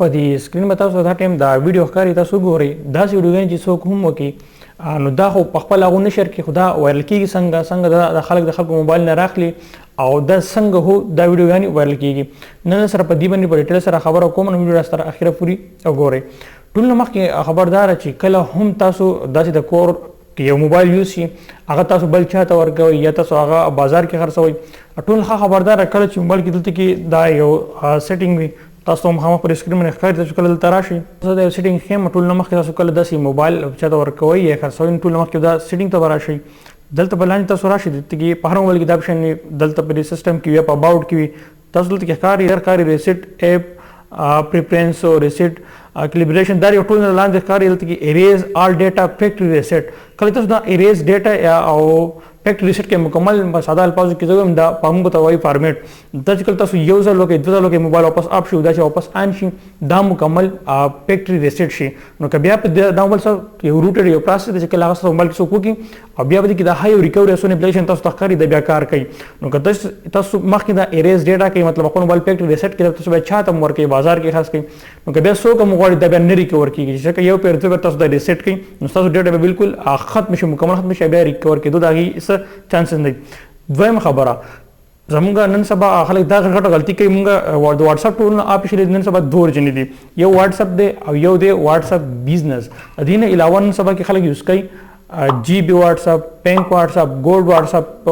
په دې سکرین به تاسو دا ټایم دا ویډیو ښکاري تاسو ګورئ داسې ویډیوګانې چې څوک هم وکړي نو دا خو په خپل هغو نشر کې خو دا وایرل کېږي څنګه د خلکو موبایل نه راخلي او دا څنګه هو دا ویډیوګانې وایرل کېږي نن سره په دې باندې په ډیټیل سره خبره کوم نو ویډیو سره اخره پورې وګورئ ټول نه مخکې خبردار چې کله هم تاسو داسې د کور کې یو موبایل یوز شي هغه تاسو بل چاته ورکوئ یا تاسو هغه بازار کې خرڅوئ ټول ښه خبردار کله چې موبایل کې دلته کې دا یو سیټینګ وي تاسو هم پر سکرین باندې ښکاري تاسو کله دلته راشئ زه د سیټینګ ښیم ټول نه مخکې تاسو کله داسې موبایل چاته ورکوئ یا خرڅوئ ټول نه مخکې دا سیټینګ ته به راشئ دلته به لاندې تاسو راشئ دلته کې په هر موبایل کې دا اپشن دلته په سیسټم کې یا په اباوټ کې وي تاسو دلته کې ښکاري ریسیټ ایپ preference or reset calibration دا یو ټول نه لاندې ښکاري دلته کې erase all data factory reset کله تاسو دا erase data او فیکټری ریسټ کې مکمل په ساده الفاظو کې زویم دا پامو ته وایي فارمیټ د چې تاسو یو ځل وکړئ دوه ځل وکړئ موبایل واپس اپ شي دا چې واپس آن شي دا مکمل فیکټری ریسټ شي نو که بیا په دا موبایل سره یو روټر یو پروسس چې کله هغه موبایل کې څوک وکړي او بیا به کې دا هاي ریکوري اسونه اپلیکیشن تاسو ته ښکاري د بیا کار کوي نو که تاسو مخکې دا اریز ډیټا کوي مطلب خپل موبایل فیکټری ریسټ کړئ تاسو به چاته ورکړئ بازار کې خاص کوي نو که بیا څوک موبایل دا بیا نه ریکور کیږي چې یو پیر ته تاسو دا ریسټ کړئ نو تاسو ډیټا به بالکل ختم شي مکمل ختم شي بیا ریکور کېدو دا هیڅ چانس نه دویم خبره زمونږ نن سبا خلک دا غټه غلطي کوي مونږ د واتس اپ ټول نه اپ شي نن سبا دوه ورجنې دي یو واتس اپ دی او یو دی واتس اپ بزنس د دې نه علاوه نن سبا کې خلک یوز کوي جی بي واتس اپ بینک واتس اپ ګولډ واتس اپ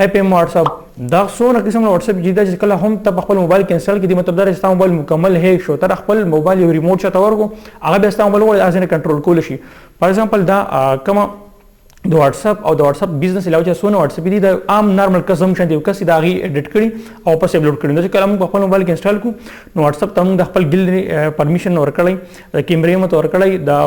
اپ ام واتس اپ دا څونه قسم واتس اپ جدا چې کله هم ته خپل موبایل کینسل کړي مطلب دا چې موبایل مکمل هیک شو تر خپل موبایل یو ریموټ شته ورغو هغه به ستاسو موبایل ازنه کنټرول کول شي فار ایگزامپل دا کوم د واتس اپ او د واتس اپ بزنس علاوه چې سونه واتس اپ دي د عام نارمل قسم شته یو کس دا غي اډیټ کړي او پس اپلوډ کړي نو چې کله موږ خپل موبایل کې انسټال کو نو واتس اپ ته موږ د خپل ګل پرمیشن ورکړی د کیمرې مت ورکړی دا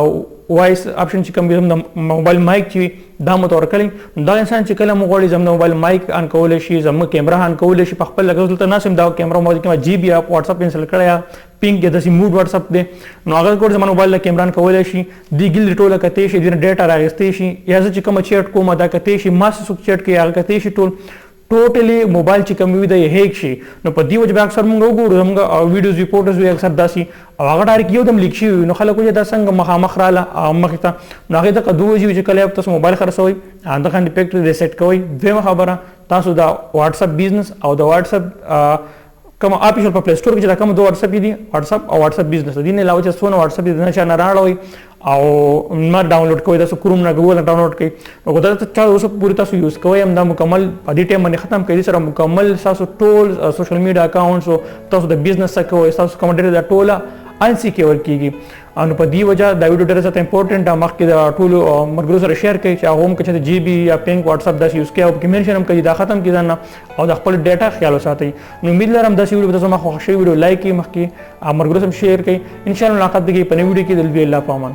وایس اپشن چې کوم د موبایل مایک چې دا مت ورکړی دا انسان چې کله موږ غواړي زموږ موبایل مایک ان کول شي زموږ کیمرا ان کول شي په خپل لګول ته ناسم دا کیمرا موبایل کې جی بي اپ واتس اپ انسټال کړی پینګ د سی موډ واتس اپ دی نو هغه کوم زموږ موبایل له کیمرا ان کول شي دی ګل ټوله کته شي د ډیټا راغستې شي یا چې کوم چیټ کوم دا کته شي ماس سوک چیټ کې هغه کته شي ټول ټوټلی موبایل چې کوم وي د هیک شي نو په دې وجه اکثر موږ وګورو موږ ویډیوز ریپورټرز وي اکثر داسي او هغه ډایرک یو دم لیک شي نو خلک دا څنګه مخامخ رااله مخې ته نو هغه د دوه وجې چې کله تاسو موبایل خرڅوي دا خان فیکټری ریسټ کوي دویمه خبره تاسو دا واتس اپ بزنس او د واتس اپ کوم اپلیکیشن په پلی سٹور کې چې کوم دوه واتس اپ دي واتس اپ او واتس اپ بزنس دي نه علاوه چې څونه واتس اپ دي نه چا نه راړوي او ما ډاونلوډ کوئ تاسو کروم نه ګوګل ډاونلوډ کوئ او دا چې اوس پوری تاسو یوز کوئ هم دا مکمل په دې ټیم باندې ختم کړئ سره مکمل تاسو ټول سوشل میډیا اکاونټس او تاسو د بزنس څخه کوئ تاسو کوم ډیټا دا ټوله انسیکیور کیږي ان په دې وجه دا ویډیو ډېر زیات امپورټنت مخ کې دا ټول مرګرو سره شیر کړئ چې هغه هم چې جی بي یا پینک واتس اپ دا یوز کوي او کې منشن هم کوي دا ختم کیدل نه او د خپل ډیټا خیال وساتئ نو امید لرم دا ویډیو تاسو ما خوښ شي ویډیو لایک کړئ مخ کې مرګرو سره شیر کړئ ان شاء الله ملاقات کیږي په نوې ویډیو کې د الله پامان